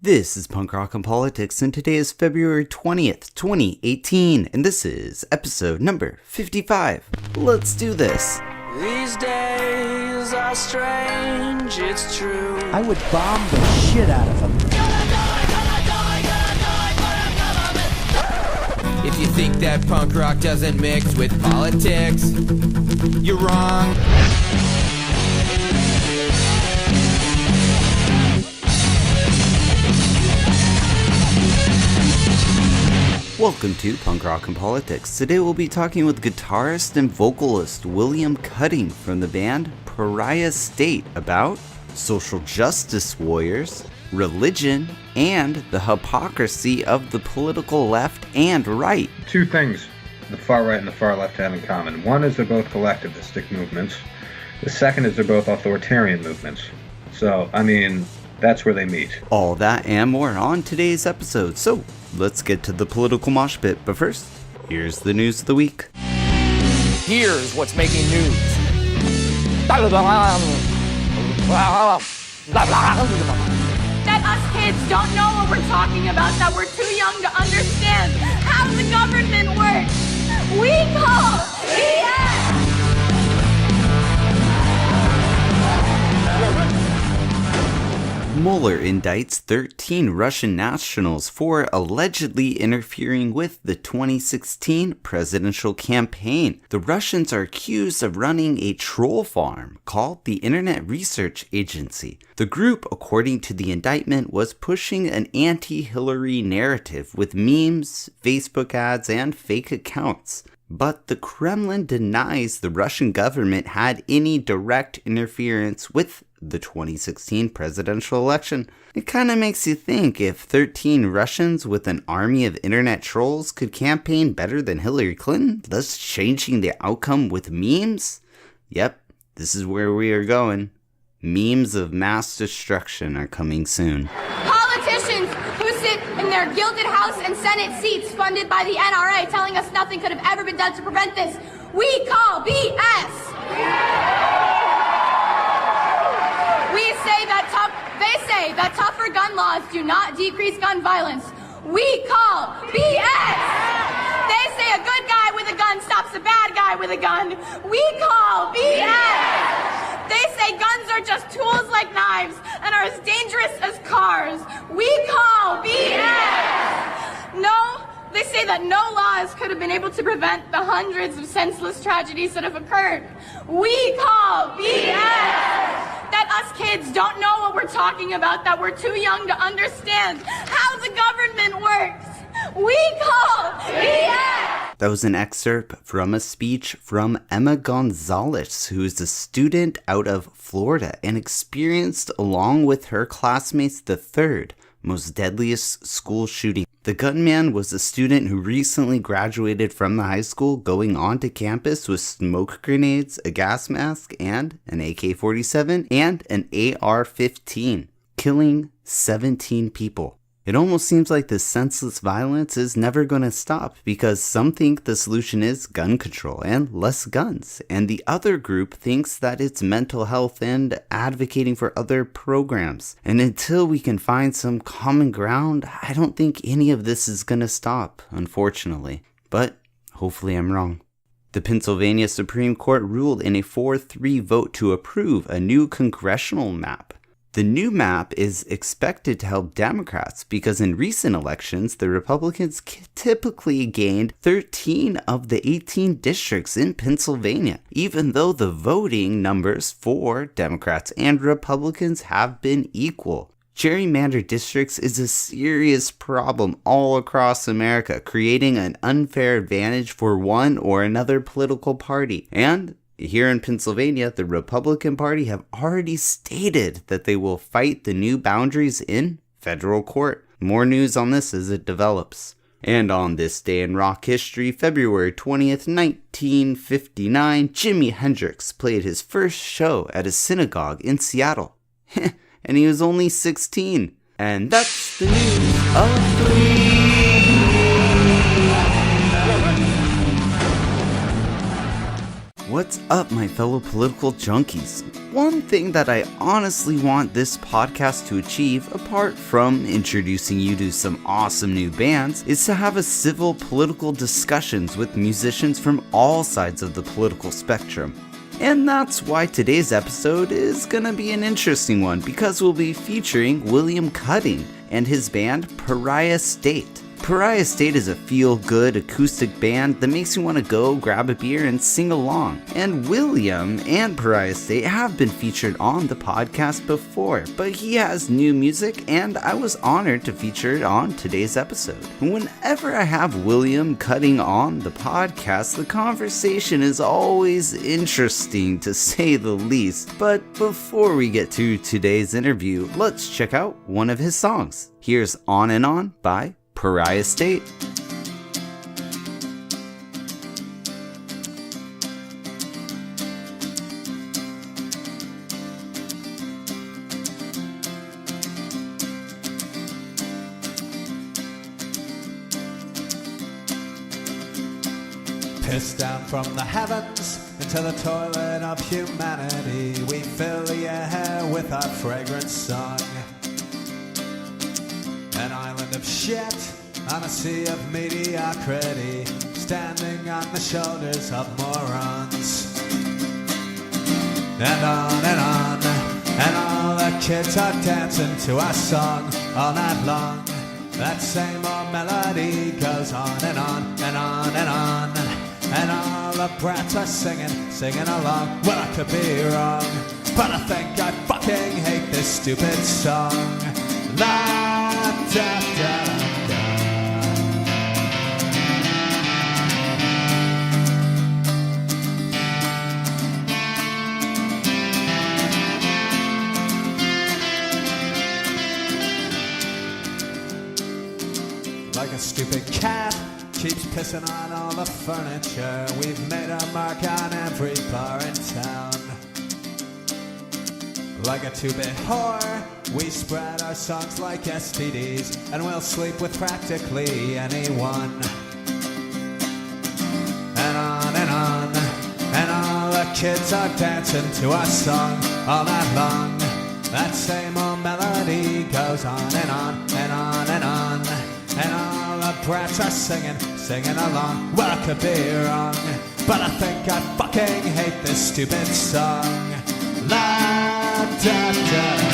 This is Punk Rock and Politics, and today is February 20th, 2018, and this is episode number 55. Let's do this. These days are strange, it's true. I would bomb the shit out of them. If you think that punk rock doesn't mix with politics, you're wrong. Welcome to Punk Rock and Politics. Today we'll be talking with guitarist and vocalist William Cudding from the band Pariah State about social justice warriors, religion, and the hypocrisy of the political left and right. Two things the far right and the far left have in common. One is they're both collectivistic movements. The second is they're both authoritarian movements. So, that's where they meet. All that and more on today's episode. So, let's get to the political mosh pit. But first, here's the news of the week. Here's what's making news. That us kids don't know what we're talking about, that we're too young to understand how the government works. We call BS! Mueller indicts 13 Russian nationals for allegedly interfering with the 2016 presidential campaign. The Russians are accused of running a troll farm called the Internet Research Agency. The group, according to the indictment, was pushing an anti-Hillary narrative with memes, Facebook ads, and fake accounts. But the Kremlin denies the Russian government had any direct interference with the 2016 presidential election. It kind of makes you think, if 13 Russians with an army of internet trolls could campaign better than Hillary Clinton, thus changing the outcome with memes? Yep, this is where we are going. Memes of mass destruction are coming soon. Politicians who sit in their gilded House and Senate seats funded by the NRA telling us nothing could have ever been done to prevent this, we call BS! They say that tougher gun laws do not decrease gun violence. We call BS! They say a good guy with a gun stops a bad guy with a gun. We call BS! They say guns are just tools like knives and are as dangerous as cars. We call BS! No, they say that no laws could have been able to prevent the hundreds of senseless tragedies that have occurred. We call BS! That us kids don't know what we're talking about, that we're too young to understand how the government works. We call BS! That was an excerpt from a speech from Emma Gonzalez, who is a student out of Florida and experienced, along with her classmates, the third most deadliest school shooting. The gunman was a student who recently graduated from the high school, going onto campus with smoke grenades, a gas mask, and an AK-47 and an AR-15, killing 17 people. It almost seems like this senseless violence is never going to stop, because some think the solution is gun control and less guns, and the other group thinks that it's mental health and advocating for other programs. And until we can find some common ground, I don't think any of this is going to stop, unfortunately. But hopefully I'm wrong. The Pennsylvania Supreme Court ruled in a 4-3 vote to approve a new congressional map. The new map is expected to help Democrats because in recent elections, the Republicans typically gained 13 of the 18 districts in Pennsylvania, even though the voting numbers for Democrats and Republicans have been equal. Gerrymandered districts is a serious problem all across America, creating an unfair advantage for one or another political party. And here in Pennsylvania, the Republican Party have already stated that they will fight the new boundaries in federal court. More news on this as it develops. And on this day in rock history, February 20th, 1959, Jimi Hendrix played his first show at a synagogue in Seattle. And he was only 16. And that's the news of the week. What's up, my fellow political junkies? One thing that I honestly want this podcast to achieve, apart from introducing you to some awesome new bands, is to have a civil political discussions with musicians from all sides of the political spectrum. And that's why today's episode is gonna be an interesting one, because we'll be featuring William Cudding and his band Pariah State. Pariah State is a feel-good acoustic band that makes you want to go grab a beer and sing along. And William and Pariah State have been featured on the podcast before, but he has new music and I was honored to feature it on today's episode. Whenever I have William Cudding on the podcast, the conversation is always interesting to say the least. But before we get to today's interview, let's check out one of his songs. Here's On and On by Pariah State. Pissed down from the heavens into the toilet of humanity, we fill the air with our fragrant song. An island of shit on a sea of mediocrity, standing on the shoulders of morons. And on, and all the kids are dancing to our song all night long. That same old melody goes on and on and on and on. And all the brats are singing along. Well, I could be wrong, but I think I fucking hate this stupid song. La da da da. Like a stupid cat keeps pissing on all the furniture. We've made a mark on every bar in town. Like a two-bit whore, we spread our songs like STDs, and we'll sleep with practically anyone. And on, and all the kids are dancing to our song all night long. That same old melody goes on and on and on and on. And all the brats are singing along. Well, I could be wrong, but I think I fucking hate this stupid song. La da da da.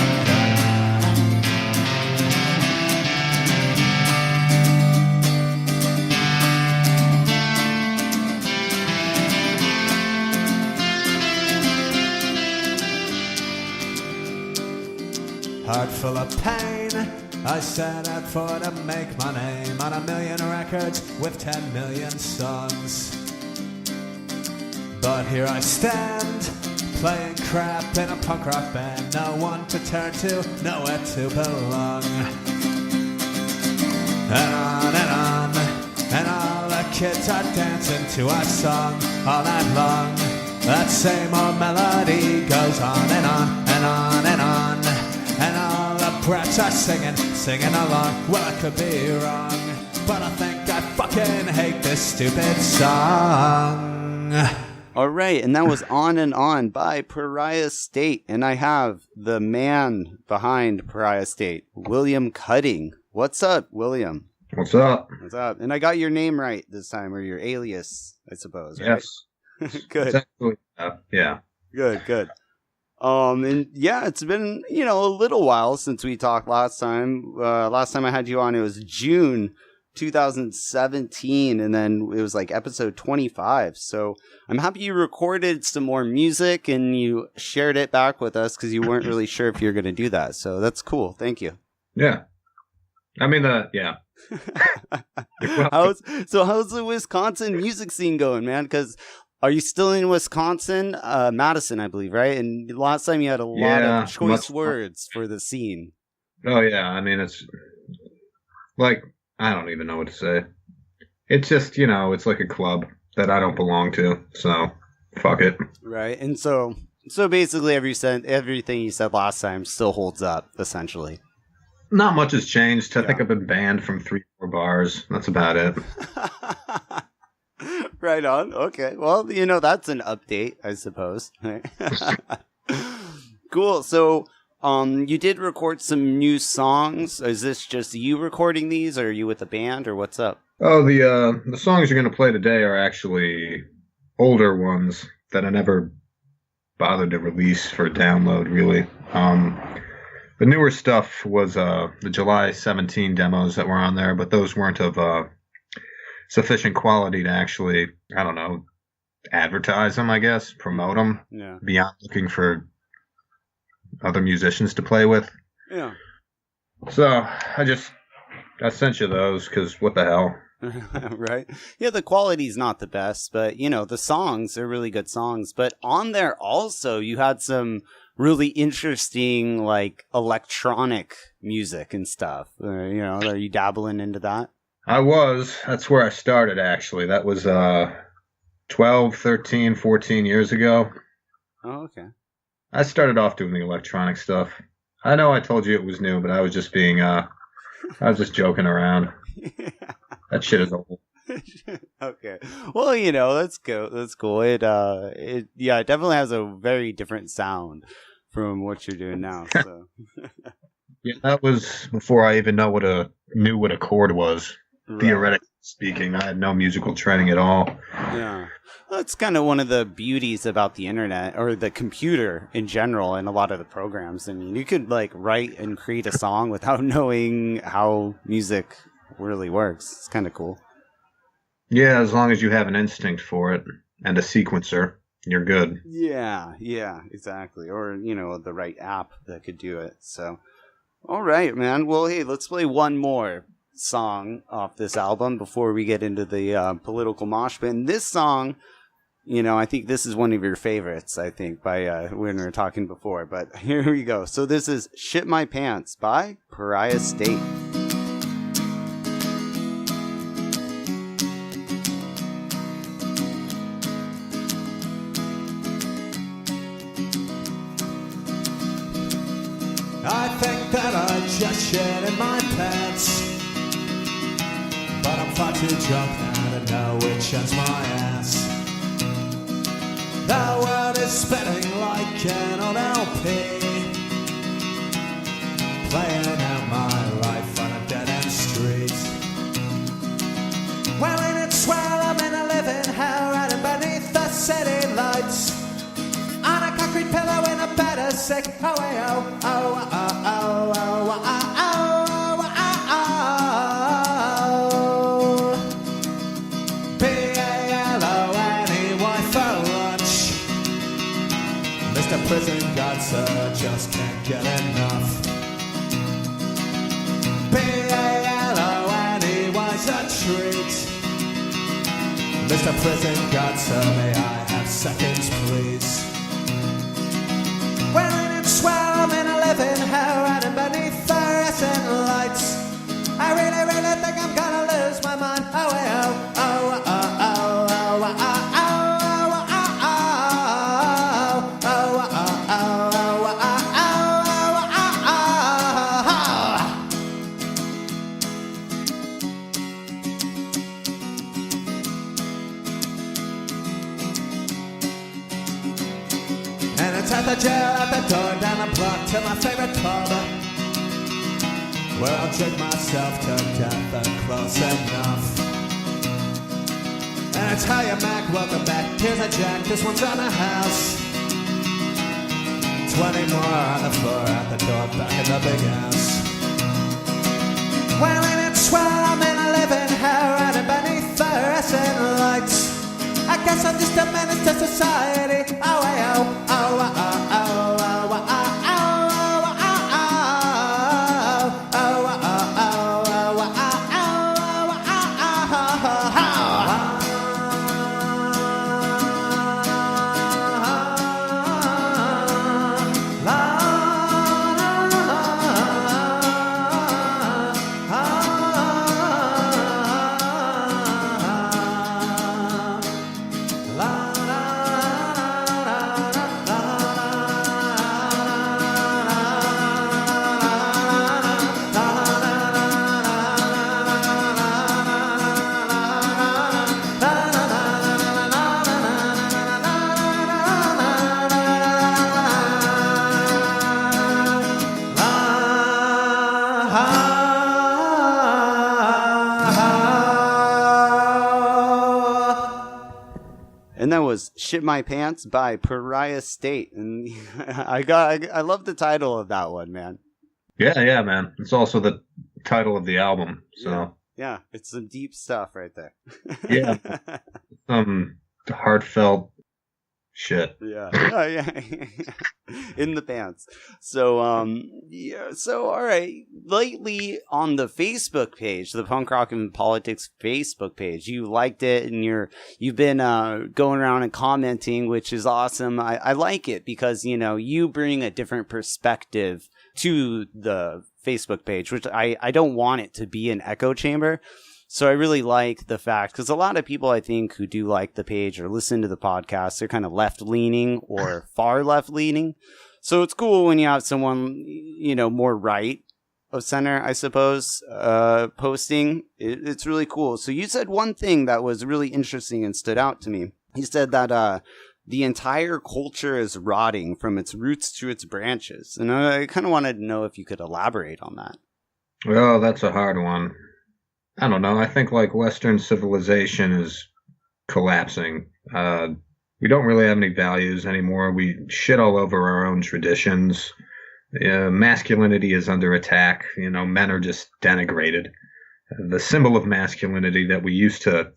Heart full of pain, I set out for to make my name on 1 million records with 10 million songs. But here I stand, playing crap in a punk rock band. No one to turn to, nowhere to belong. And on, and all the kids are dancing to our song all night long. That same old melody goes on and on and on and on. And all the brats are singing along. Well, I could be wrong, but I think I fucking hate this stupid song. All right, and that was On and On by Pariah State. And I have the man behind Pariah State, William Cudding. What's up, William? What's up? What's up? And I got your name right this time, or your alias, I suppose, right? Yes. Good. Exactly. Yeah. Good. And yeah, it's been, a little while since we talked last time. Last time I had you on, it was June 2017, and then it was like episode 25. So I'm happy you recorded some more music and you shared it back with us because you weren't really sure if you were going to do that. So that's cool. Thank you. Yeah. I mean, yeah. How's the Wisconsin music scene going, man? Because are you still in Wisconsin? Madison, I believe, right? And last time you had a lot of choice words for the scene. Oh, yeah. I mean, it's like, I don't even know what to say. It's just, it's like a club that I don't belong to. So, fuck it. Right. And so basically everything you said last time still holds up, essentially. Not much has changed. I think I've been banned from 3 or 4 bars. That's about it. Right on. Okay. Well, that's an update, I suppose. Cool. So, you did record some new songs. Is this just you recording these, or are you with a band, or what's up? Oh, the songs you're going to play today are actually older ones that I never bothered to release for download, really. The newer stuff was the July 17 demos that were on there, but those weren't of sufficient quality to actually, I don't know, advertise them, I guess, promote them, beyond looking for other musicians to play with. Yeah. So I sent you those because what the hell. Right. Yeah, the quality's not the best, but the songs are really good songs. But on there also, you had some really interesting like electronic music and stuff. Are you dabbling into that? I was. That's where I started, actually. That was 12, 13, 14 years ago. Oh, okay. I started off doing the electronic stuff. I know I told you it was new, but I was just being I was just joking around. That shit is old. Okay. Well, that's cool. That's cool. It definitely has a very different sound from what you're doing now. So. Yeah, that was before I even knew what a chord was. Right. Theoretically speaking, I had no musical training at all. Yeah. That's kind of one of the beauties about the internet or the computer in general and a lot of the programs. I mean, you could like write and create a song without knowing how music really works. It's kind of cool. Yeah, as long as you have an instinct for it and a sequencer, you're good. Yeah, exactly. Or, the right app that could do it. So, all right, man. Well, hey, let's play one more song off this album before we get into the political mosh pit. And this song, I think this is one of your favorites, I think, by when we were talking before. But here we go. So this is Shit My Pants by Pariah State. I think that I just shit in my pants, but I'm far too drunk now to know which one's my ass. The world is spinning like an old LP, playing out my life on a dead-end street. Well, in its swell, I'm in a living hell, riding beneath the city lights, on a concrete pillow in a bed of sick. Oh, oh, oh, oh, oh, oh, oh, oh. P-A-L-O-N-E-Y for lunch. Mr. Prison God, sir, just can't get enough. P-A-L-O-N-E-Y's a treat. Mr. Prison God, sir, may I have seconds, please? Well, in its swell, I'm in a living hell, riding beneath fluorescent lights. I really, really think I'm gonna lose my mind. Oh, oh, oh, oh, oh, oh, oh, at the jail, at the door, down the block to my favorite pub, where I'll drink myself to death and close enough. And I tell you, Mac, welcome back. Here's a jack, this one's on the house. 20 more on the floor, at the door, back in the big house. Well, in its swell, I'm in a living hell, riding beneath fluorescent lights. I guess I'm just a menace to society. Oh, oh, oh, oh, oh, oh, oh, oh, And that was Shit My Pants by Pariah State. And I love the title of that one, man. Yeah, man. It's also the title of the album. So yeah, it's some deep stuff right there. Yeah. Heartfelt shit. Yeah. Oh, yeah. In the pants. So, so, all right. Lately on the Facebook page, the Punk Rock and Politics Facebook page, you liked it and you've been going around and commenting, which is awesome. I like it because, you bring a different perspective to the Facebook page, which I don't want it to be an echo chamber. So I really like the fact, because a lot of people, I think, who do like the page or listen to the podcast, they're kind of left-leaning or far left-leaning. So it's cool when you have someone, more right of center, I suppose, posting. It's really cool. So you said one thing that was really interesting and stood out to me. You said that the entire culture is rotting from its roots to its branches. And I kind of wanted to know if you could elaborate on that. Well, that's a hard one. I don't know. I think Western civilization is collapsing. We don't really have any values anymore. We shit all over our own traditions. Masculinity is under attack. Men are just denigrated. The symbol of masculinity that we used to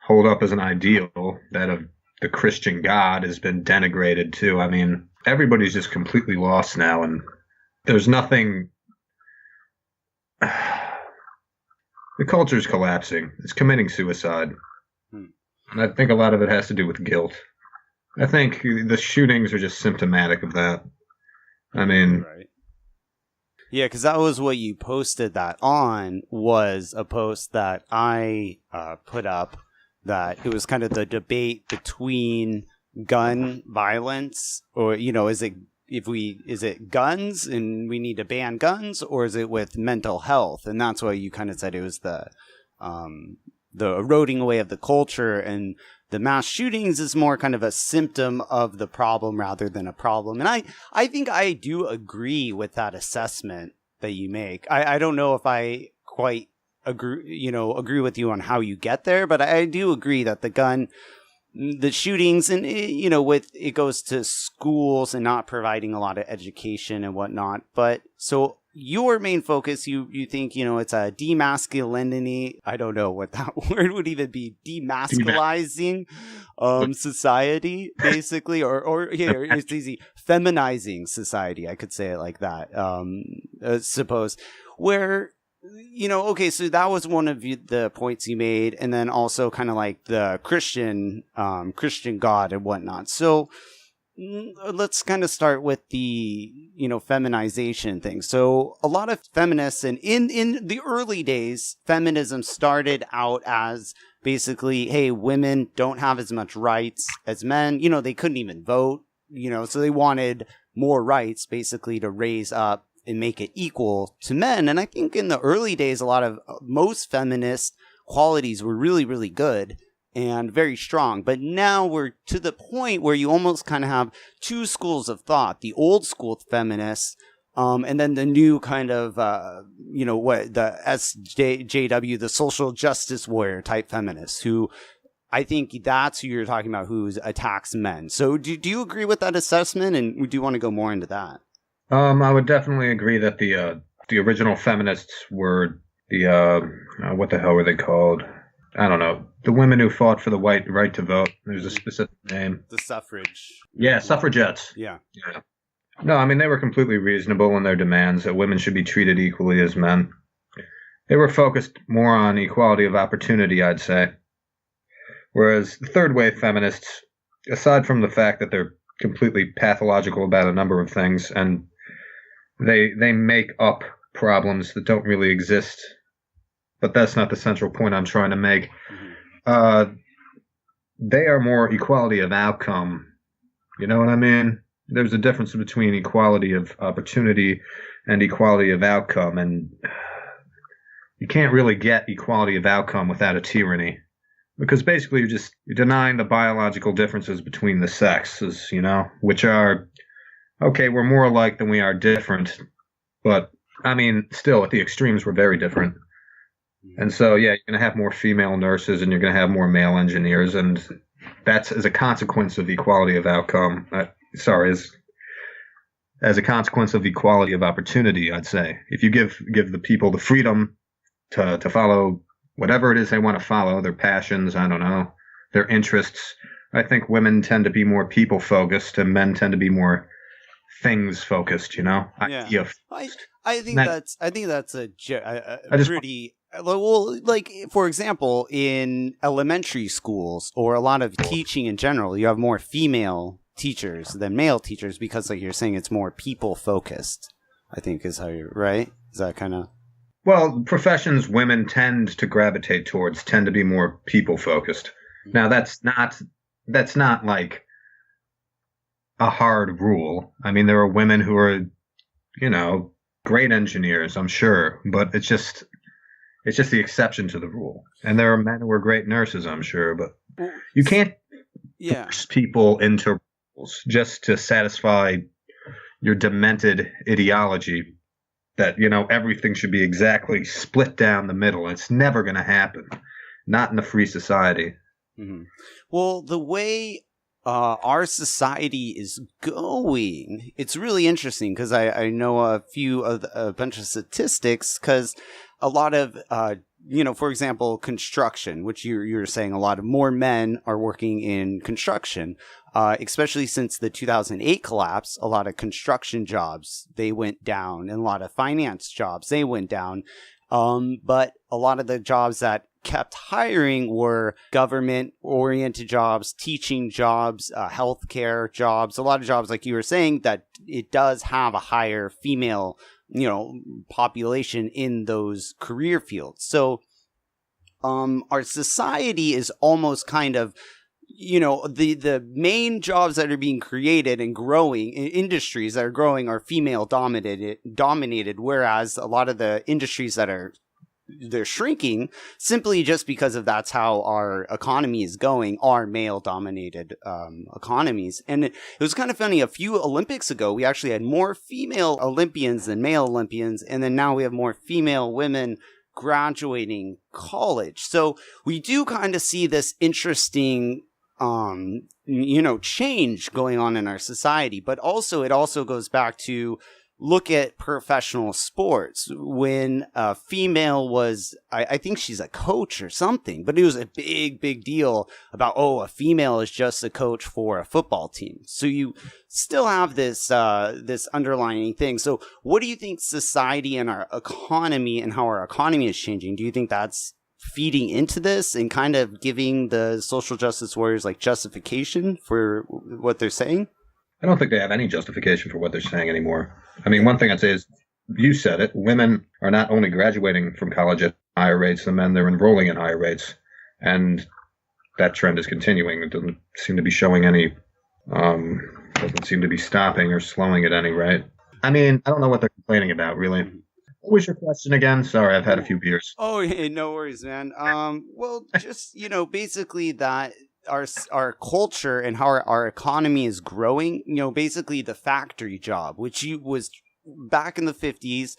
hold up as an ideal, that of the Christian God, has been denigrated too. I mean, everybody's just completely lost now, and there's nothing. The culture is collapsing. It's committing suicide. And I think a lot of it has to do with guilt. I think the shootings are just symptomatic of that. I mean... Right. Yeah, because that was what you posted that on, was a post that I put up, that it was kind of the debate between gun violence, or, is it guns and we need to ban guns, or is it with mental health? And that's why you kind of said it was the eroding away of the culture, and the mass shootings is more kind of a symptom of the problem rather than a problem. And I think I do agree with that assessment that you make. I don't know if I quite agree with you on how you get there, but I do agree that the shootings and, with it goes to schools and not providing a lot of education and whatnot. But so your main focus, you think, it's a demasculinity. I don't know what that word would even be. Demasculizing society, basically, or it's easy. Feminizing society. I could say it like that. I suppose where, okay, so that was one of the points you made, and then also kind of like the Christian God and whatnot. So let's kind of start with the, feminization thing. So a lot of feminists, and in the early days, feminism started out as basically, hey, women don't have as much rights as men. They couldn't even vote, so they wanted more rights basically to raise up and make it equal to men. And I think in the early days, most feminist qualities were really, really good and very strong. But now we're to the point where you almost kind of have two schools of thought: the old school feminists, and then the new kind of, the SJW, the social justice warrior type feminists, who I think that's who you're talking about, who attacks men. So do you agree with that assessment? And do you want to go more into that? I would definitely agree that the original feminists were the what the hell were they called? I don't know. The women who fought for the right to vote. There's a specific name. The suffrage. Yeah, suffragettes. Yeah. No, I mean, they were completely reasonable in their demands that women should be treated equally as men. They were focused more on equality of opportunity, I'd say. Whereas the third wave feminists, aside from the fact that they're completely pathological about a number of things, and they make up problems that don't really exist, but that's not the central point I'm trying to make. They are more equality of outcome. You know what I mean? There's a difference between equality of opportunity and equality of outcome, and you can't really get equality of outcome without a tyranny, because basically you're denying the biological differences between the sexes, which are, okay, we're more alike than we are different, but I mean, still at the extremes we're very different. And so, yeah, you're going to have more female nurses and you're going to have more male engineers, and that's as a consequence of equality of outcome. As a consequence of equality of opportunity, I'd say. If you give the people the freedom to follow whatever it is they want to follow, their passions, I don't know, their interests, I think women tend to be more people focused and men tend to be more things focused, you know? Yeah. I think that's a pretty well, like, for example, in elementary schools or a lot of teaching in general, you have more female teachers than male teachers because, like you're saying, it's more people focused, I think is how you're right. Is that kind of... Well, professions women tend to gravitate towards tend to be more people focused. Now that's not like a hard rule. I mean, there are women who are, you know, great engineers, I'm sure, but it's just the exception to the rule. And there are men who are great nurses, I'm sure, but you can't force people into rules just to satisfy your demented ideology that, you know, everything should be exactly split down the middle. It's never going to happen. Not in a free society. Mm-hmm. Well, the way our society is going, it's really interesting because I know a bunch of statistics because a lot of, you know, for example, construction, which you're saying a lot of more men are working in construction, especially since the 2008 collapse. A lot of construction jobs, they went down, and a lot of finance jobs, they went down. But a lot of the jobs that kept hiring were government-oriented jobs, teaching jobs, healthcare jobs, a lot of jobs, like you were saying, that it does have a higher female, you know, population in those career fields. So our society is almost kind of, you know, the main jobs that are being created and growing, industries that are growing, are female dominated, whereas a lot of the industries that they're shrinking simply just because of that's how our economy is going, are male dominated economies. And it was kind of funny, a few Olympics ago we actually had more female Olympians than male Olympians, and then now we have more female women graduating college. So we do kind of see this interesting you know, change going on in our society. But also it also goes back to look at professional sports. When a female was, I think she's a coach or something, but it was a big deal about, a female is just a coach for a football team. So you still have this this underlying thing. So what do you think society and our economy and how our economy is changing? Do you think that's feeding into this and kind of giving the social justice warriors like justification for what they're saying? I don't think they have any justification for what they're saying anymore. I mean, one thing I'd say is, you said it, women are not only graduating from college at higher rates than men, they're enrolling in higher rates. And that trend is continuing. It doesn't seem to be showing any, doesn't seem to be stopping or slowing at any rate. I mean, I don't know what they're complaining about, really. What was your question again? Sorry, I've had a few beers. Oh, yeah, no worries, man. Well, just, you know, basically that our culture and how our economy is growing, you know, basically the factory job, which was back in the 50s,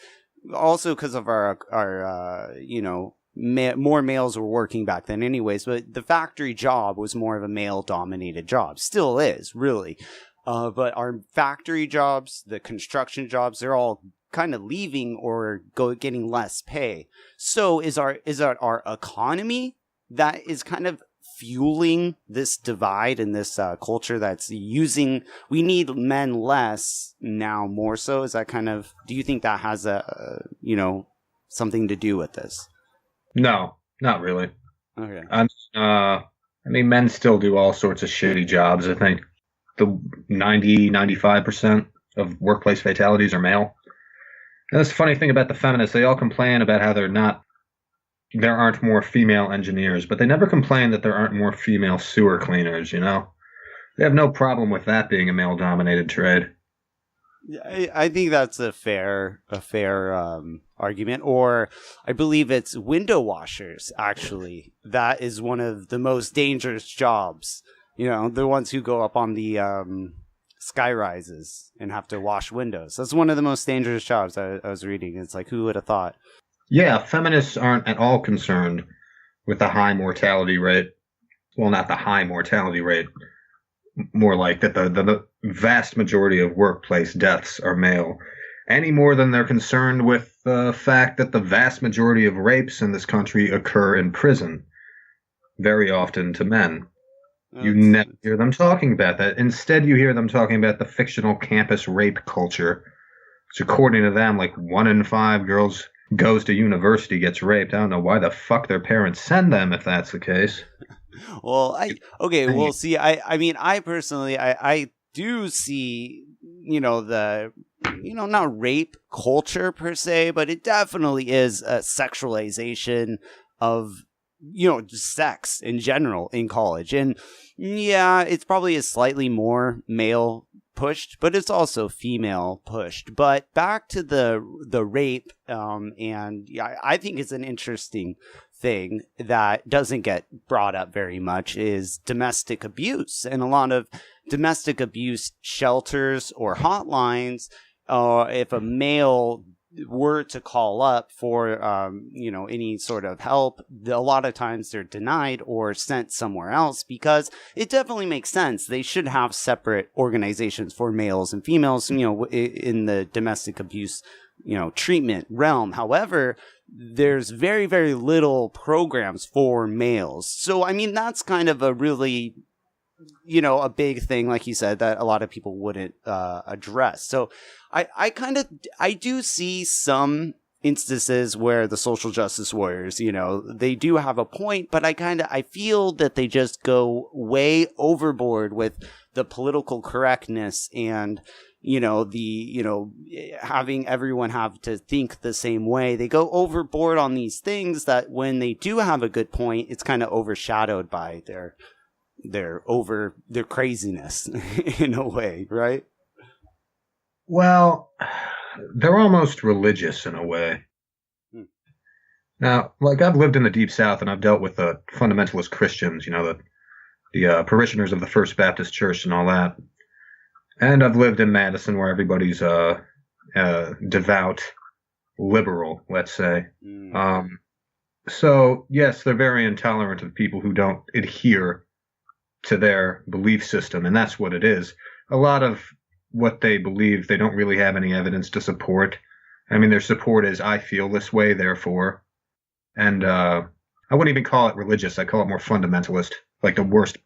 also because of our you know, more males were working back then anyways, but the factory job was more of a male-dominated job. Still is, really. But our factory jobs, the construction jobs, they're all kind of leaving or getting less pay. So is our economy that is kind of fueling this divide and this culture that's using, we need men less now more so? Is that kind of, do you think that has you know, something to do with this? No, not really. Okay. I mean, men still do all sorts of shitty jobs. I think the 95% of workplace fatalities are male. And that's the funny thing about the feminists. They all complain about how there aren't more female engineers, but they never complain that there aren't more female sewer cleaners, you know? They have no problem with that being a male-dominated trade. I think that's a fair argument. Or I believe it's window washers, actually. That is one of the most dangerous jobs. You know, the ones who go up on the sky rises and have to wash windows. That's one of the most dangerous jobs I was reading. It's like, who would have thought? Yeah, feminists aren't at all concerned with the high mortality rate well, not the high mortality rate, more like that the vast majority of workplace deaths are male, any more than they're concerned with the fact that the vast majority of rapes in this country occur in prison, very often to men. You never hear them talking about that. Instead, you hear them talking about the fictional campus rape culture, which according to them, like 1 in 5 girls goes to university gets raped. I don't know why the fuck their parents send them if that's the case. Well, see, I mean, I personally, I do see, not rape culture per se, but it definitely is a sexualization of, just sex in general in college. And yeah, it's probably a slightly more male pushed, but it's also female pushed. But back to the rape, and yeah, I think it's an interesting thing that doesn't get brought up very much is domestic abuse. And a lot of domestic abuse shelters or hotlines, if a male were to call up for any sort of help, a lot of times they're denied or sent somewhere else, because it definitely makes sense. They should have separate organizations for males and females, in the domestic abuse treatment realm. However, there's very, very little programs for males. So I mean, that's kind of a really a big thing, like you said, that a lot of people wouldn't address. So I do see some instances where the social justice warriors, they do have a point, but I feel that they just go way overboard with the political correctness and, having everyone have to think the same way. They go overboard on these things that when they do have a good point, it's kind of overshadowed by their craziness in a way, right? Well, they're almost religious in a way. Now, like, I've lived in the Deep South and I've dealt with the fundamentalist Christians, the parishioners of the First Baptist Church and all that. And I've lived in Madison where everybody's devout liberal, let's say. So, yes, they're very intolerant of people who don't adhere to their belief system, and that's what it is. A lot of what they believe, they don't really have any evidence to support. I mean, their support is, I feel this way, therefore. And I wouldn't even call it religious. I call it more fundamentalist, like the worst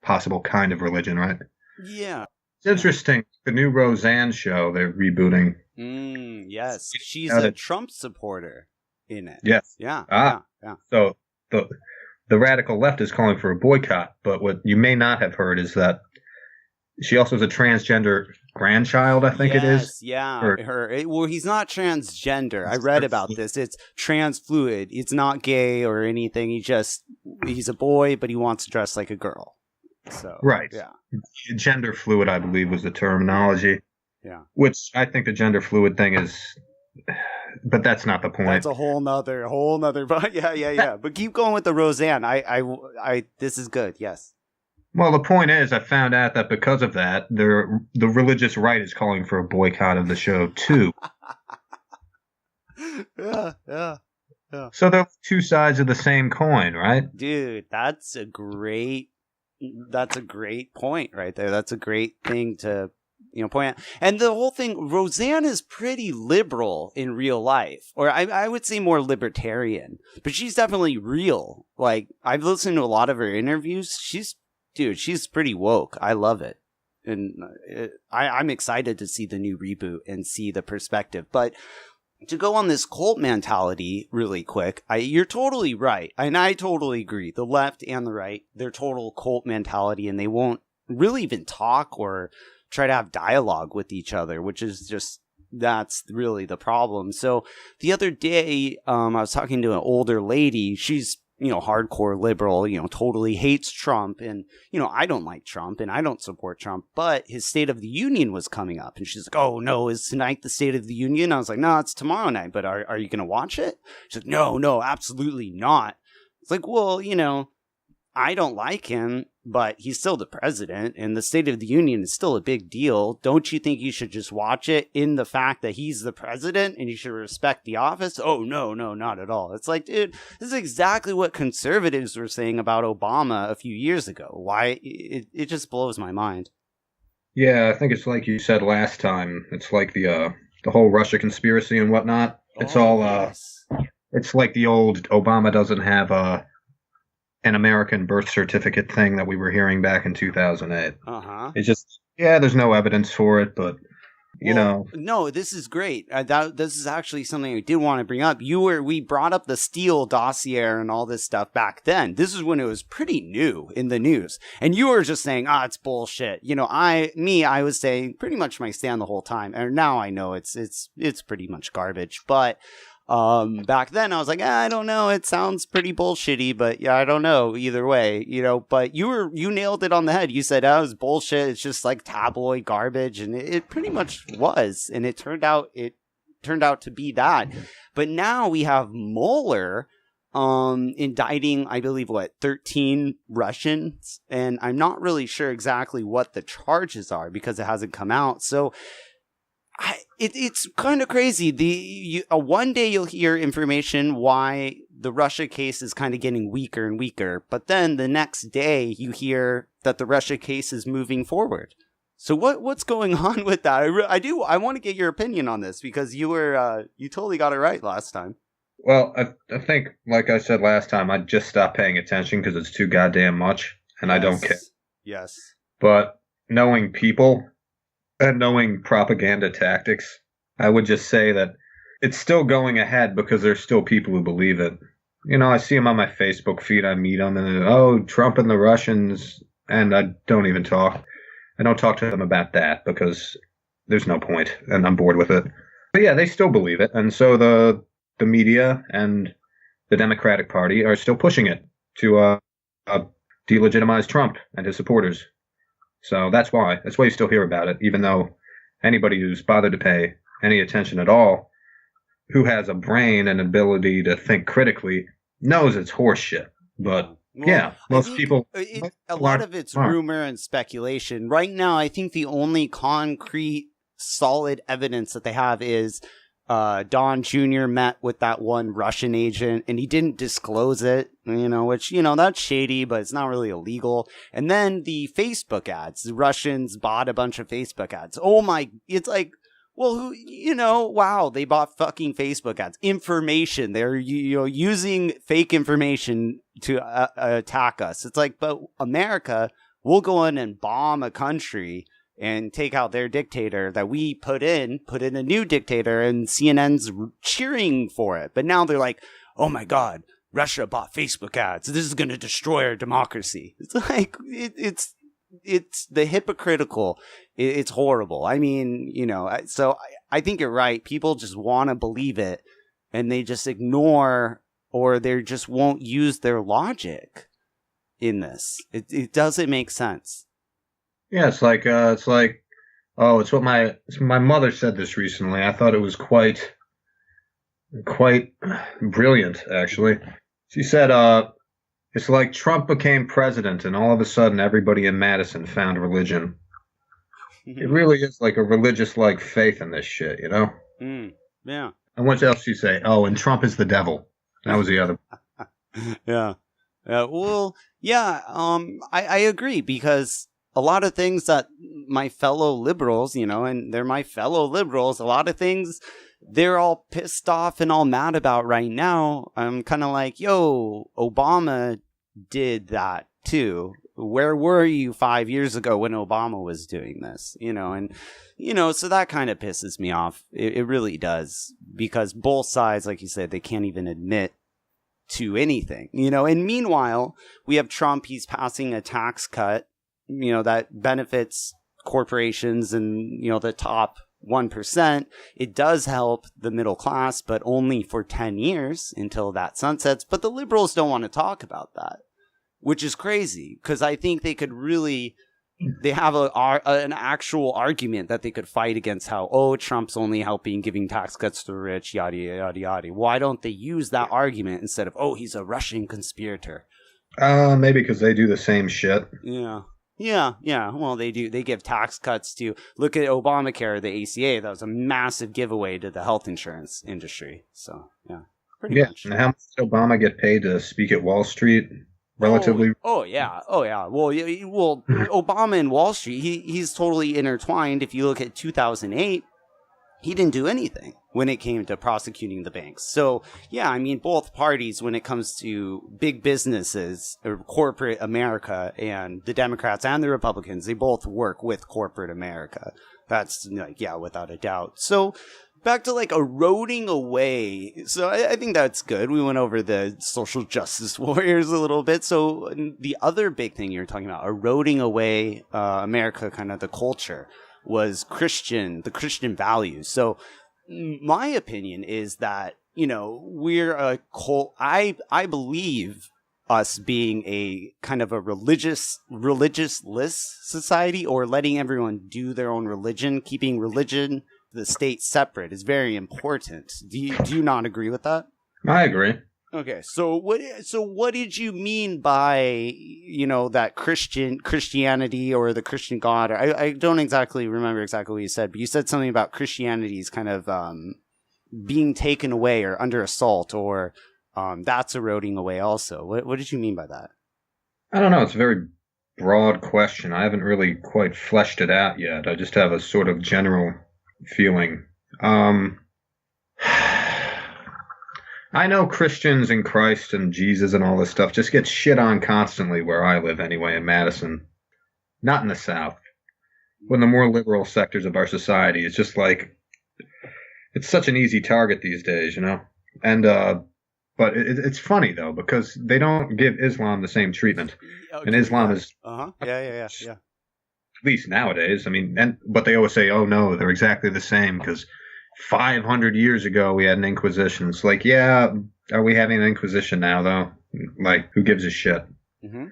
possible kind of religion, right? Yeah. It's interesting. The new Roseanne show they're rebooting. Yes. She's a Trump supporter in it. Yes. Yeah. Yeah. So the radical left is calling for a boycott, but what you may not have heard is that she also is a transgender grandchild, I think it is. Yeah. Well, he's not transgender. I read about this. It's transfluid. It's not gay or anything. He's a boy, but he wants to dress like a girl. So right. Yeah. Gender fluid, I believe, was the terminology. Yeah. Which I think the gender fluid thing is, but that's not the point. That's a whole nother, but yeah. But keep going with the Roseanne. This is good. Yes. Well, the point is, I found out that because of that, the religious right is calling for a boycott of the show too. Yeah. So they're two sides of the same coin, right? Dude, that's a great point right there. That's a great thing to point out. And the whole thing, Roseanne is pretty liberal in real life, or I would say more libertarian, but she's definitely real. Like, I've listened to a lot of her interviews. She's pretty woke. I love it. And I'm excited to see the new reboot and see the perspective. But to go on this cult mentality really quick, you're totally right. And I totally agree. The left and the right, they're total cult mentality, and they won't really even talk or try to have dialogue with each other, which is just, that's really the problem. So the other day, I was talking to an older lady. She's, hardcore liberal, totally hates Trump. And, I don't like Trump and I don't support Trump, but his State of the Union was coming up. And she's like, oh, no, is tonight the State of the Union? I was like, no, it's tomorrow night, but are you going to watch it? She's like, no, absolutely not. It's like, well, I don't like him. but he's still the president, and the State of the Union is still a big deal. Don't you think you should just watch it in the fact that he's the president and you should respect the office? Oh, no, not at all. It's like, dude, this is exactly what conservatives were saying about Obama a few years ago. Why? It just blows my mind. Yeah, I think it's like you said last time. It's like the whole Russia conspiracy and whatnot. It's Yes. It's like the old Obama doesn't have an American birth certificate thing that we were hearing back in 2008. It's just, there's no evidence for it, but you know. No, this is great. This is actually something I did want to bring up. We brought up the Steele dossier and all this stuff back then. This is when it was pretty new in the news. And you were just saying, it's bullshit. You know, I was saying pretty much my stand the whole time. And now I know it's pretty much garbage. But back then I was like, I don't know. It sounds pretty bullshitty, but yeah, I don't know either way, you know, but you nailed it on the head. You said, it was bullshit. It's just like tabloid garbage. And it pretty much was. And it turned out to be that. But now we have Mueller, indicting, I believe 13 Russians. And I'm not really sure exactly what the charges are because it hasn't come out. So it's kind of crazy. One day you'll hear information why the Russia case is kind of getting weaker and weaker, but then the next day you hear that the Russia case is moving forward. So what's going on with that? I want to get your opinion on this because you totally got it right last time. Well, I think, like I said last time, I just stopped paying attention because it's too goddamn much, and I don't care. Yes. But knowing people and knowing propaganda tactics, I would just say that it's still going ahead because there's still people who believe it. You know, I see them on my Facebook feed, I meet them, and Trump and the Russians, and I don't even talk. I don't talk to them about that because there's no point, and I'm bored with it. But yeah, they still believe it, and so the media and the Democratic Party are still pushing it to delegitimize Trump and his supporters. So that's why you still hear about it, even though anybody who's bothered to pay any attention at all, who has a brain and ability to think critically, knows it's horseshit. But most people. A lot of it's rumor and speculation. Right now, I think the only concrete, solid evidence that they have is Don Jr. met with that one Russian agent and he didn't disclose it, which, that's shady, but it's not really illegal. And then the Facebook ads, the Russians bought a bunch of Facebook ads. It's like, well, wow, they bought fucking Facebook ads. Information. They're, using fake information to attack us. It's like, but America will go in and bomb a country and take out their dictator that we put in a new dictator, and CNN's cheering for it. But now they're like, oh my God, Russia bought Facebook ads. This is going to destroy our democracy. It's like, it's the hypocritical. It's horrible. I mean, so I think you're right. People just want to believe it and they just ignore, or they just won't use their logic in this. It doesn't make sense. Yeah, it's what my mother said this recently. I thought it was quite brilliant, actually. She said, it's like Trump became president and all of a sudden everybody in Madison found religion. It really is like a religious faith in this shit, Yeah. And what else did she say? Oh, and Trump is the devil. That was the other. Yeah. Well, yeah, I agree, because a lot of things that my fellow liberals, and they're my fellow liberals, a lot of things they're all pissed off and all mad about right now. I'm kind of like, yo, Obama did that too. Where were you 5 years ago when Obama was doing this? So that kind of pisses me off. It really does, because both sides, like you said, they can't even admit to anything, and meanwhile, we have Trump. He's passing a tax cut, that benefits corporations and, the top 1%. It does help the middle class, but only for 10 years until that sunsets. But the liberals don't want to talk about that, which is crazy, because I think they could really, they have an actual argument that they could fight against how, Trump's only helping giving tax cuts to the rich, yada, yada, yada. Why don't they use that argument instead of, he's a Russian conspirator? Maybe because they do the same shit. Yeah. Yeah. Well, they do. They give tax cuts to look at Obamacare, the ACA. That was a massive giveaway to the health insurance industry. So, yeah, pretty much. And how much did Obama get paid to speak at Wall Street? Relatively. Oh yeah. Well, Obama and Wall Street, he's totally intertwined. If you look at 2008, he didn't do anything when it came to prosecuting the banks. So, yeah, I mean, both parties, when it comes to big businesses or corporate America, and the Democrats and the Republicans, they both work with corporate America. That's without a doubt. So back to eroding away. So I think that's good. We went over the social justice warriors a little bit. So the other big thing you're talking about, eroding away America, kind of the culture, was the Christian values. So my opinion is that, we're a cult. I believe us being a kind of a religious-less society, or letting everyone do their own religion, keeping religion, the state, separate, is very important. Do you not agree with that? I agree. Okay, so what did you mean by, that Christianity or the Christian God? I don't exactly remember exactly what you said, but you said something about Christianity's kind of being taken away or under assault, or that's eroding away also. What did you mean by that? I don't know. It's a very broad question. I haven't really quite fleshed it out yet. I just have a sort of general feeling. I know Christians and Christ and Jesus and all this stuff just get shit on constantly where I live anyway, in Madison. Not in the South. When the more liberal sectors of our society, it's just it's such an easy target these days, And, but it's funny, though, because they don't give Islam the same treatment. Okay, and Islam is... Yeah. At least nowadays. I mean, but they always say, oh, no, they're exactly the same, because 500 years ago, we had an Inquisition. It's are we having an Inquisition now, though? Who gives a shit? Mm-hmm.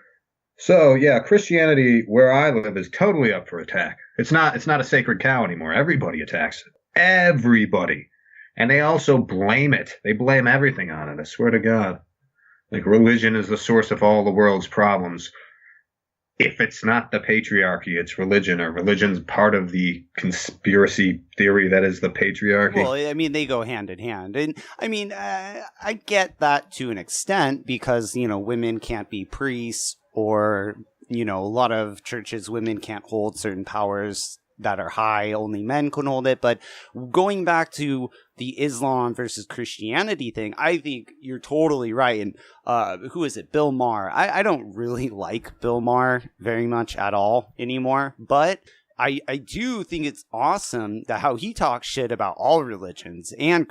So, yeah, Christianity, where I live, is totally up for attack. It's not a sacred cow anymore. Everybody attacks it. Everybody. And they also blame it. They blame everything on it, I swear to God. Religion is the source of all the world's problems. If it's not the patriarchy, it's religion, or religion's part of the conspiracy theory that is the patriarchy. Well, I mean, they go hand in hand. And I mean, I get that to an extent because, women can't be priests, or, a lot of churches, women can't hold certain powers that are high, only men can hold it. But going back to the Islam versus Christianity thing, I think you're totally right. And who is it? Bill Maher. I don't really like Bill Maher very much at all anymore, but I do think it's awesome that how he talks shit about all religions and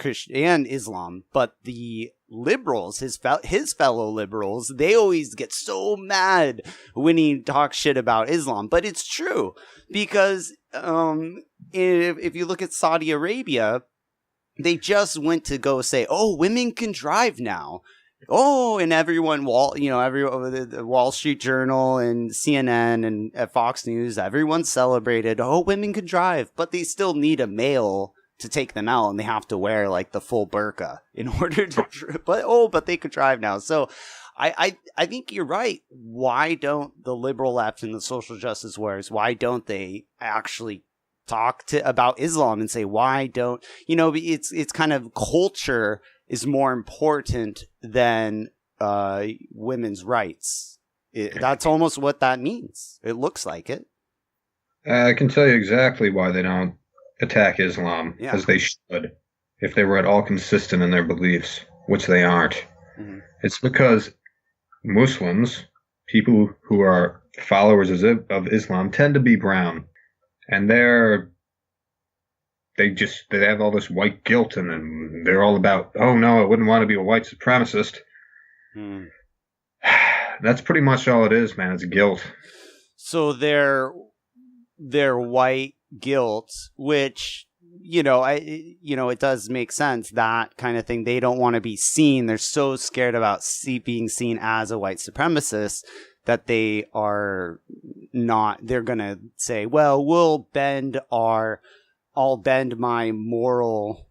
Islam, but the liberals, his fellow liberals, they always get so mad when he talks shit about Islam. But it's true, because if you look at Saudi Arabia, they just went to go say, oh, women can drive now. Oh, and everyone, the Wall Street Journal and CNN and Fox News, everyone celebrated, oh, women can drive, but they still need a male to take them out, and they have to wear the full burqa in order to, but they could drive now. So I think you're right. Why don't the liberal left and the social justice warriors, why don't they actually talk about Islam and say, why don't, it's kind of culture is more important than women's rights. That's almost what that means. It looks like it. I can tell you exactly why they don't attack Islam, as they should, if they were at all consistent in their beliefs, which they aren't. Mm-hmm. It's because Muslims, people who are followers of Islam, tend to be brown. And they have all this white guilt, and they're all about, oh no, I wouldn't want to be a white supremacist. That's pretty much all it is, man. It's guilt. So their white guilt, which, it does make sense, that kind of thing. They don't want to be seen. They're so scared about being seen as a white supremacist that they are not, they're going to say, well, I'll bend my moral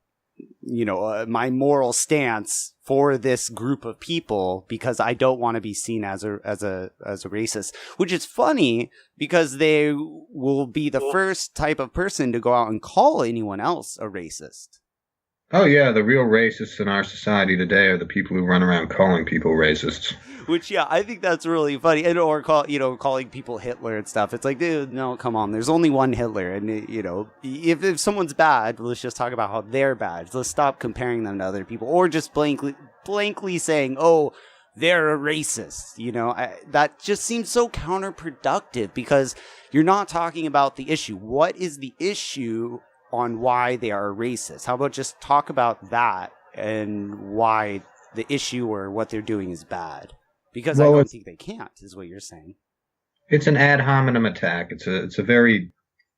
my moral stance for this group of people because I don't want to be seen as a racist, which is funny because they will be the first type of person to go out and call anyone else a racist. Oh yeah, the real racists in our society today are the people who run around calling people racists. Which, yeah, I think that's really funny. And or calling people Hitler and stuff. It's like, dude, no, come on. There's only one Hitler, and if someone's bad, let's just talk about how they're bad. Let's stop comparing them to other people, or just blankly saying, oh, they're a racist. That just seems so counterproductive because you're not talking about the issue. What is the issue on why they are racist? How about just talk about that and why the issue or what they're doing is bad? Because I don't think they can't, is what you're saying. It's an ad hominem attack. It's a very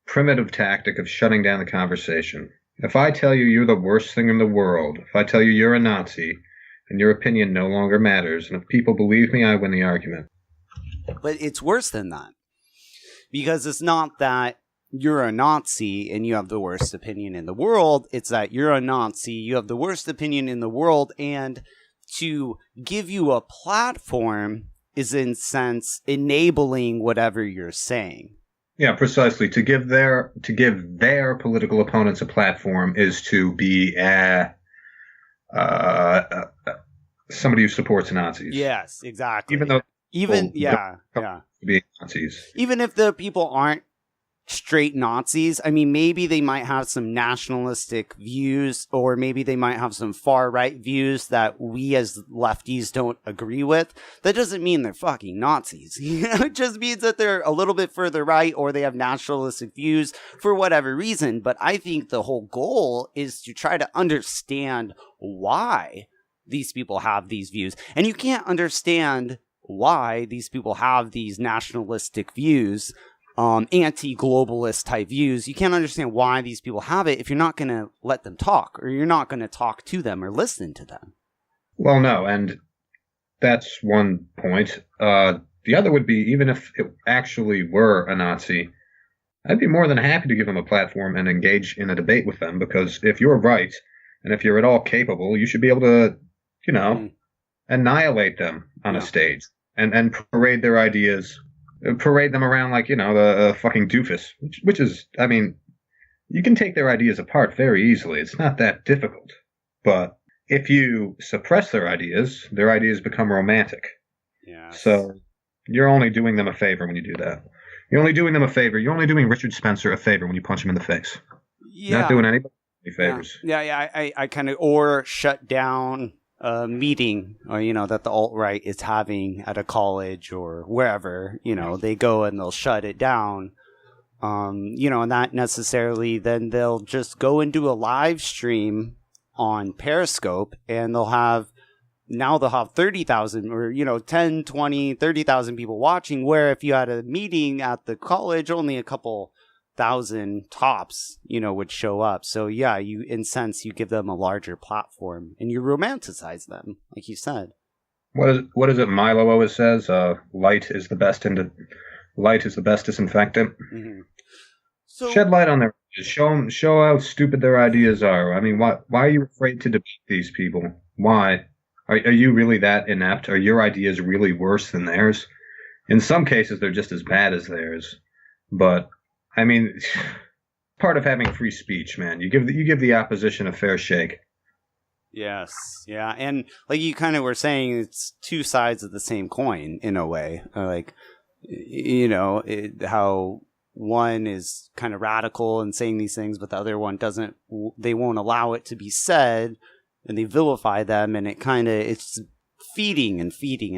primitive tactic of shutting down the conversation. If I tell you you're the worst thing in the world, if I tell you you're a Nazi, then your opinion no longer matters. And if people believe me, I win the argument. But it's worse than that. Because it's not that you're a Nazi and you have the worst opinion in the world. It's that you're a Nazi, you have the worst opinion in the world, and to give you a platform is in sense enabling whatever you're saying. Yeah, precisely. To give their political opponents a platform is to be somebody who supports Nazis. Yes, exactly. Even Nazis. Even if the people aren't straight Nazis, I mean, maybe they might have some nationalistic views, or maybe they might have some far-right views that we as lefties don't agree with. That doesn't mean they're fucking Nazis. It just means that they're a little bit further right, or they have nationalistic views for whatever reason. But I think the whole goal is to try to understand why these people have these views. And you can't understand why these people have these nationalistic views, anti-globalist type views. You can't understand why these people have it if you're not going to let them talk, or you're not going to talk to them or listen to them. Well, no, and that's one point. The other would be, even if it actually were a Nazi, I'd be more than happy to give them a platform and engage in a debate with them, because if you're right, and if you're at all capable, you should be able to, annihilate them on a stage and parade their ideas. Parade them around like, the fucking doofus, which is, I mean, you can take their ideas apart very easily. It's not that difficult. But if you suppress their ideas become romantic. Yeah. So you're only doing them a favor when you do that. You're only doing them a favor. You're only doing Richard Spencer a favor when you punch him in the face. Yeah. Not doing anybody any favors. Yeah. I kind of, or shut down a meeting, or that the alt-right is having at a college or wherever, they go and they'll shut it down, and not necessarily then they'll just go and do a live stream on Periscope, and they'll have 30,000 or 10, 20, 30,000 people watching, where if you had a meeting at the college, only a couple thousand tops, would show up. So yeah, you give them a larger platform and you romanticize them, like you said. What is it Milo always says? Light is the best disinfectant. Mm-hmm. So shed light on their ideas. Show how stupid their ideas are. I mean, why are you afraid to debate these people? Why? Are you really that inept? Are your ideas really worse than theirs? In some cases, they're just as bad as theirs. But I mean, part of having free speech, man. You give the opposition a fair shake. Yes, yeah, and like you kind of were saying, it's two sides of the same coin in a way. Like, how one is kind of radical and saying these things, but the other one doesn't. They won't allow it to be said, and they vilify them, and it's feeding, and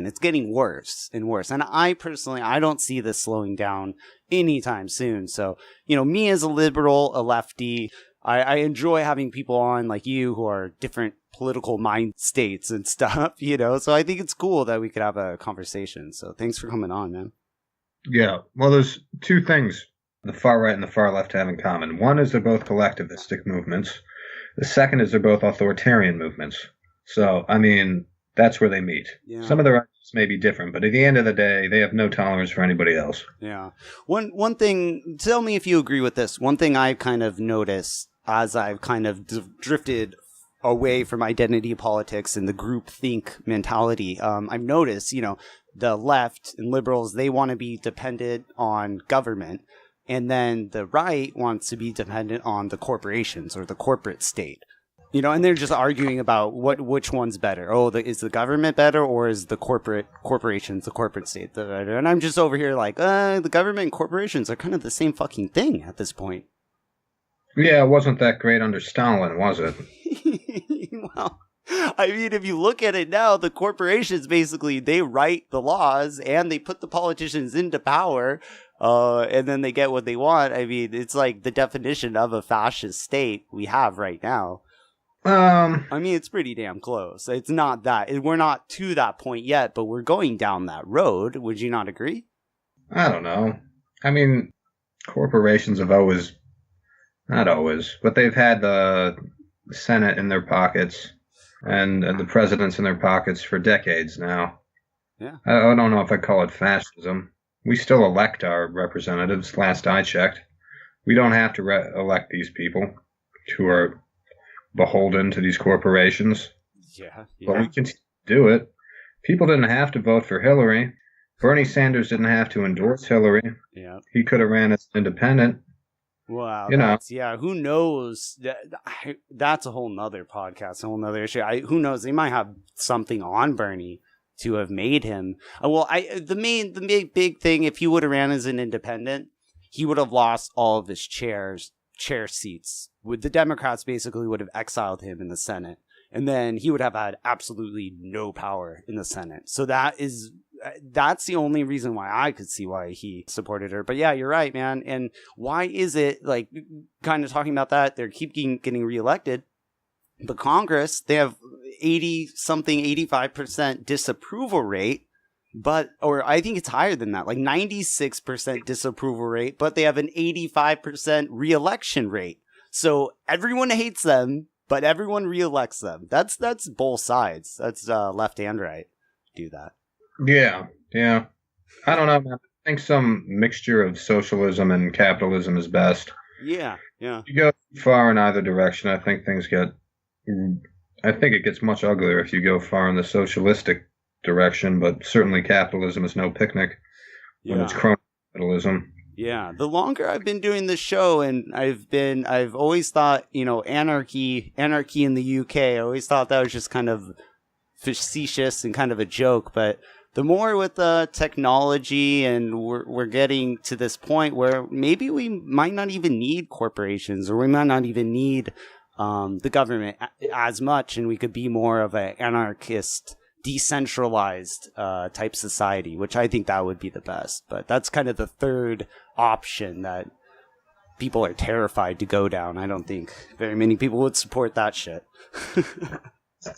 it's getting worse and worse. And I personally, I don't see this slowing down anytime soon. So, me as a liberal, a lefty, I enjoy having people on like you who are different political mind states and stuff, so I think it's cool that we could have a conversation. So thanks for coming on, man. Yeah. Well, there's two things the far right and the far left have in common. One is they're both collectivistic movements. The second is they're both authoritarian movements. So, I mean, that's where they meet. Yeah. Some of their ideas may be different, but at the end of the day, they have no tolerance for anybody else. Yeah. One thing, tell me if you agree with this. One thing I've kind of noticed as I've kind of drifted away from identity politics and the groupthink mentality. I've noticed, the left and liberals, they want to be dependent on government. And then the right wants to be dependent on the corporations or the corporate state. And they're just arguing about which one's better. Oh, is the government better, or is the corporations, the corporate state better? And I'm just over here like, the government and corporations are kind of the same fucking thing at this point. Yeah, it wasn't that great under Stalin, was it? Well, I mean, if you look at it now, the corporations basically, they write the laws and they put the politicians into power, and then they get what they want. I mean, it's like the definition of a fascist state we have right now. I mean, it's pretty damn close. It's not that. We're not to that point yet, but we're going down that road. Would you not agree? I don't know. I mean, corporations have always, not always, but they've had the Senate in their pockets and the presidents in their pockets for decades now. Yeah. I don't know if I call it fascism. We still elect our representatives, last I checked. We don't have to elect these people who are beholden to these corporations. Yeah. But we can do it. People didn't have to vote for Hillary. Bernie Sanders didn't have to endorse Hillary. Yeah. He could have ran as independent. Wow. Yeah, who knows? That's a whole nother podcast, a whole nother issue. Who knows? They might have something on Bernie to have made him. The big thing, if he would have ran as an independent, he would have lost all of his chair seats. The Democrats basically would have exiled him in the Senate, and then he would have had absolutely no power in the Senate. So that's the only reason why I could see why he supported her. But yeah, you're right, man. And why is it, like, kind of talking about that, they're getting reelected, but Congress, they have 85% disapproval rate, or I think it's higher than that, like 96% disapproval rate, but they have an 85% reelection rate. So everyone hates them, but everyone reelects them. That's both sides. That's left and right do that. Yeah. I don't know, man. I think some mixture of socialism and capitalism is best. Yeah. If you go far in either direction, I think it gets much uglier if you go far in the socialistic direction, but certainly capitalism is no picnic when it's crony capitalism. Yeah, the longer I've been doing this show, and I've always thought, anarchy in the UK, I always thought that was just kind of facetious and kind of a joke, but the more with the technology, and we're getting to this point where maybe we might not even need corporations, or we might not even need the government as much, and we could be more of an anarchist, decentralized type society, which I think that would be the best. But that's kind of the third option that people are terrified to go down. I don't think very many people would support that shit.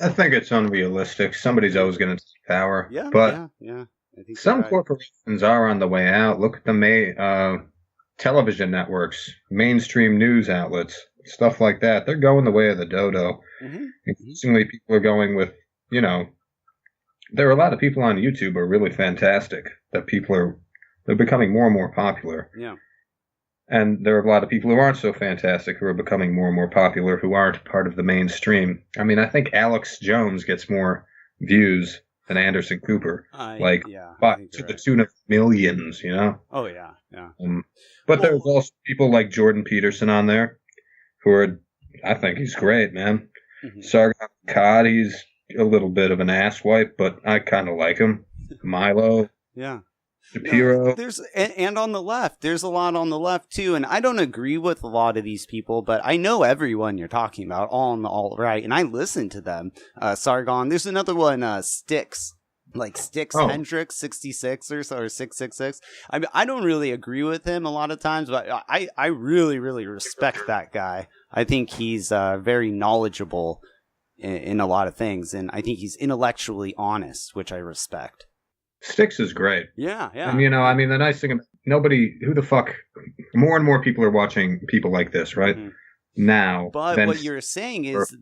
I think it's unrealistic. Somebody's always going to take power. Yeah, but yeah. I think some right. corporations are on the way out. Look at the television networks, mainstream news outlets, stuff like that. They're going the way of the dodo. Mm-hmm. Increasingly, people are going with, there are a lot of people on YouTube who are really fantastic, that they're becoming more and more popular. Yeah. And there are a lot of people who aren't so fantastic who are becoming more and more popular, who aren't part of the mainstream. I mean, I think Alex Jones gets more views than Anderson Cooper. To the tune of millions, Oh, yeah. But there's also people like Jordan Peterson on there who I think he's great, man. Mm-hmm. Sargon Cod, he's a little bit of an asswipe, but I kind of like him. Milo. Yeah. Shapiro. No, and on the left, there's a lot on the left too, and I don't agree with a lot of these people, but I know everyone you're talking about, all on the alt-right, and I listen to them. Sargon, there's another one, Styx, Hendrix 66 or 666. I mean, I don't really agree with him a lot of times, but I really, really respect that guy. I think he's very knowledgeable in a lot of things, and I think he's intellectually honest, which I respect. Styx is great. Yeah. And, the nice thing, who the fuck, more and more people are watching people like this, right? Mm-hmm. Now. But what you're saying is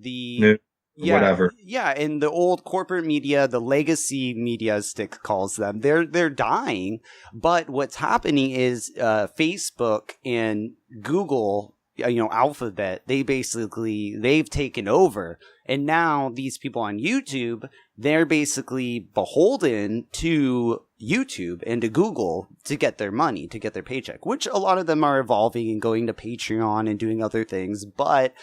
whatever. Yeah, and the old corporate media, the legacy media, as Styx calls them, they're dying. But what's happening is Facebook and Google, Alphabet, they've taken over, And now these people on YouTube, they're basically beholden to YouTube and to Google to get their money, to get their paycheck, which a lot of them are evolving and going to Patreon and doing other things. But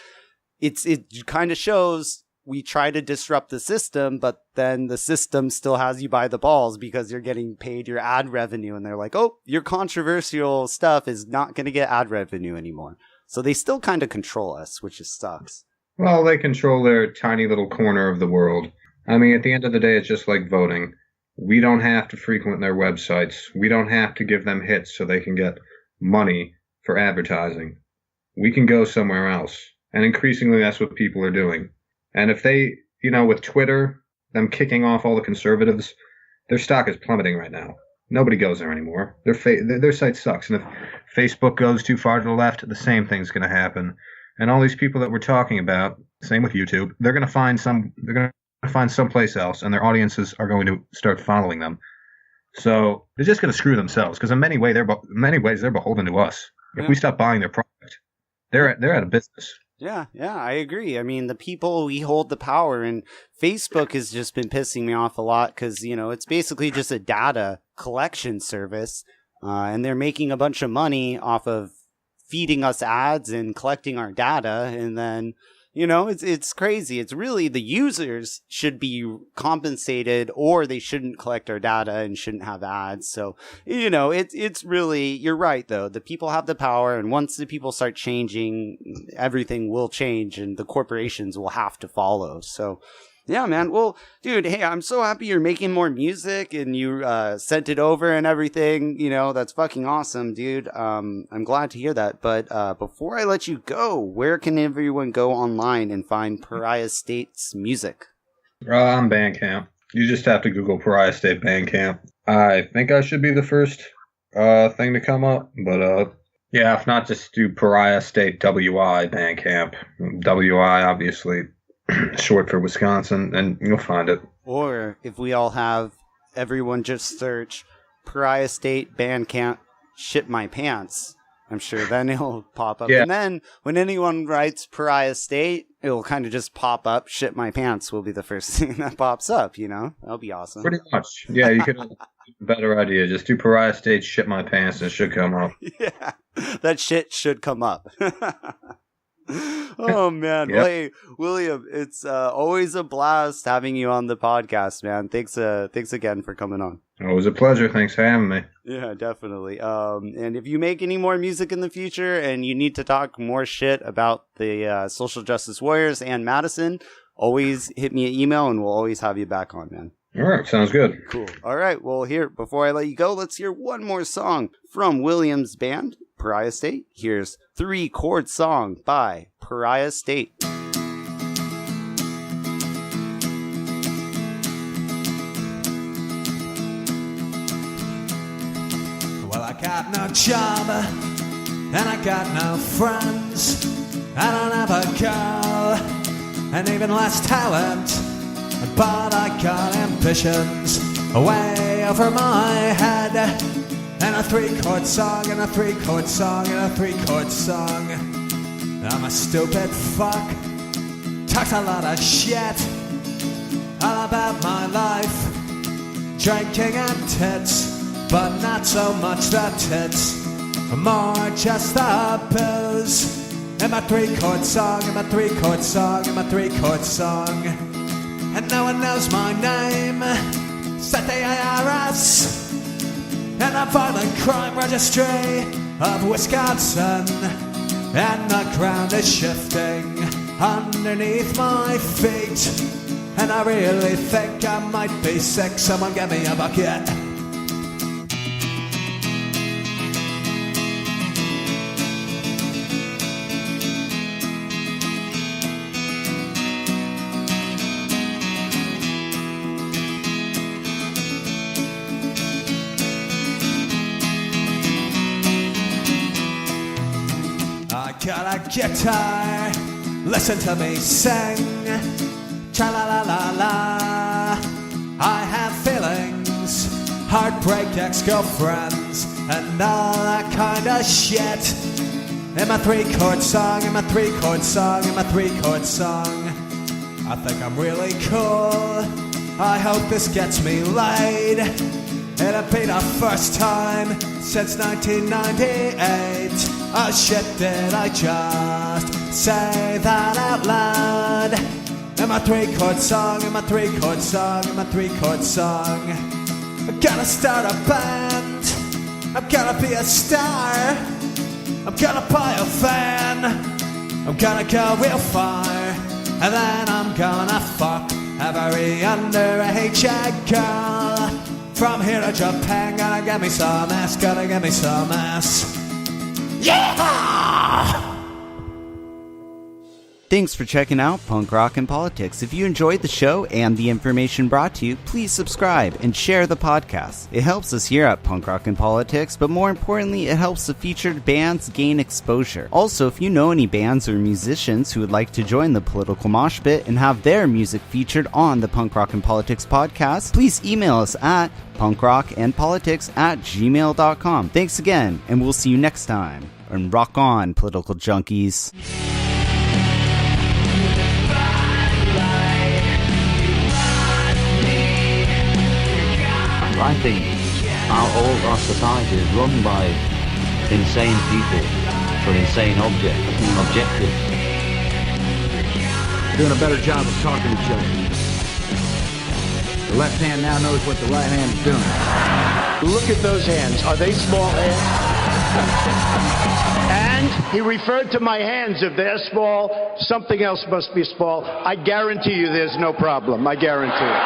it kind of shows we try to disrupt the system, but then the system still has you by the balls because you're getting paid your ad revenue. And they're like, oh, your controversial stuff is not going to get ad revenue anymore. So they still kind of control us, which just sucks. Well, they control their tiny little corner of the world. I mean, at the end of the day, it's just like voting. We don't have to frequent their websites. We don't have to give them hits so they can get money for advertising. We can go somewhere else. And increasingly, that's what people are doing. And if they, with Twitter, them kicking off all the conservatives, their stock is plummeting right now. Nobody goes there anymore. Their site sucks. And if Facebook goes too far to the left, the same thing's going to happen. And all these people that we're talking about, same with YouTube, they're going to find someplace else, and their audiences are going to start following them. So they're just going to screw themselves because in many ways they're beholden to us. If we stop buying their product, they're out of business. Yeah, I agree. I mean, the people, we hold the power, and Facebook has just been pissing me off a lot because, it's basically just a data collection service, and they're making a bunch of money off of feeding us ads and collecting our data, and then, it's crazy. It's really the users should be compensated, or they shouldn't collect our data and shouldn't have ads. So, it's really, you're right, though. The people have the power, and once the people start changing, everything will change, and the corporations will have to follow. So, yeah, man. Well, dude, hey, I'm so happy you're making more music and you sent it over and everything. That's fucking awesome, dude. I'm glad to hear that. But before I let you go, where can everyone go online and find Pariah State's music? On Bandcamp. You just have to Google Pariah State Bandcamp. I think I should be the first thing to come up. But yeah, if not, just do Pariah State WI Bandcamp. WI, obviously. Short for Wisconsin, and you'll find it. Or if we all have everyone just search Pariah State Bandcamp Shit My Pants, I'm sure then it'll pop up. Yeah. And then when anyone writes Pariah State, it'll kind of just pop up. Shit My Pants will be the first thing that pops up, That'll be awesome. Pretty much. Yeah, you could better idea. Just do Pariah State Shit My Pants and it should come up. Yeah, that shit should come up. Oh man. Yep. Well, hey, William, it's always a blast having you on the podcast, man. Thanks again for coming on. It was a pleasure. Thanks for having me. Yeah, definitely. And if you make any more music in the future and you need to talk more shit about the social justice warriors and Madison, always hit me an email and we'll always have you back on, man. All right, sounds good. Cool. All right, well, here, before I let you go, let's hear one more song from William's band, Pariah State. Here's 3-Chord Song by Pariah State. Well, I got no job, and I got no friends. I don't have a girl, and even less talent. But I got ambitions way over my head. And a 3-chord song, and a 3-chord song, and a 3-chord song. I'm a stupid fuck, talks a lot of shit all about my life, drinking and tits, but not so much the tits, more just the booze. And my 3-chord song, and my 3-chord song, and my 3-chord song. And no one knows my name, said the IRS. And a violent crime registry of Wisconsin. And the ground is shifting underneath my feet. And I really think I might be sick. Someone get me a bucket. Got a guitar, listen to me sing, tra-la-la-la-la. I have feelings, heartbreak, ex-girlfriends, and all that kind of shit. In my 3-chord song, in my 3-chord song, in my 3-chord song. I think I'm really cool. I hope this gets me laid. It'll be the first time since 1998. Oh shit, did I just say that out loud? In my 3-chord song, in my 3-chord song, in my 3-chord song. I'm gonna start a band. I'm gonna be a star. I'm gonna buy a van. I'm gonna go real far. And then I'm gonna fuck every underage girl. From here to Japan, gonna get me some ass, gonna get me some ass. Yeah! Thanks for checking out Punk Rock and Politics. If you enjoyed the show and the information brought to you, please subscribe and share the podcast. It helps us here at Punk Rock and Politics, but more importantly, it helps the featured bands gain exposure. Also, if you know any bands or musicians who would like to join the political mosh pit and have their music featured on the Punk Rock and Politics podcast, please email us at punkrockandpolitics@gmail.com. Thanks again, and we'll see you next time. And rock on, political junkies. I think all our society is run by insane people for insane objectives. Doing a better job of talking to each other. The left hand now knows what the right hand is doing. Look at those hands. Are they small hands? And he referred to my hands. If they're small, something else must be small. I guarantee you there's no problem. I guarantee it.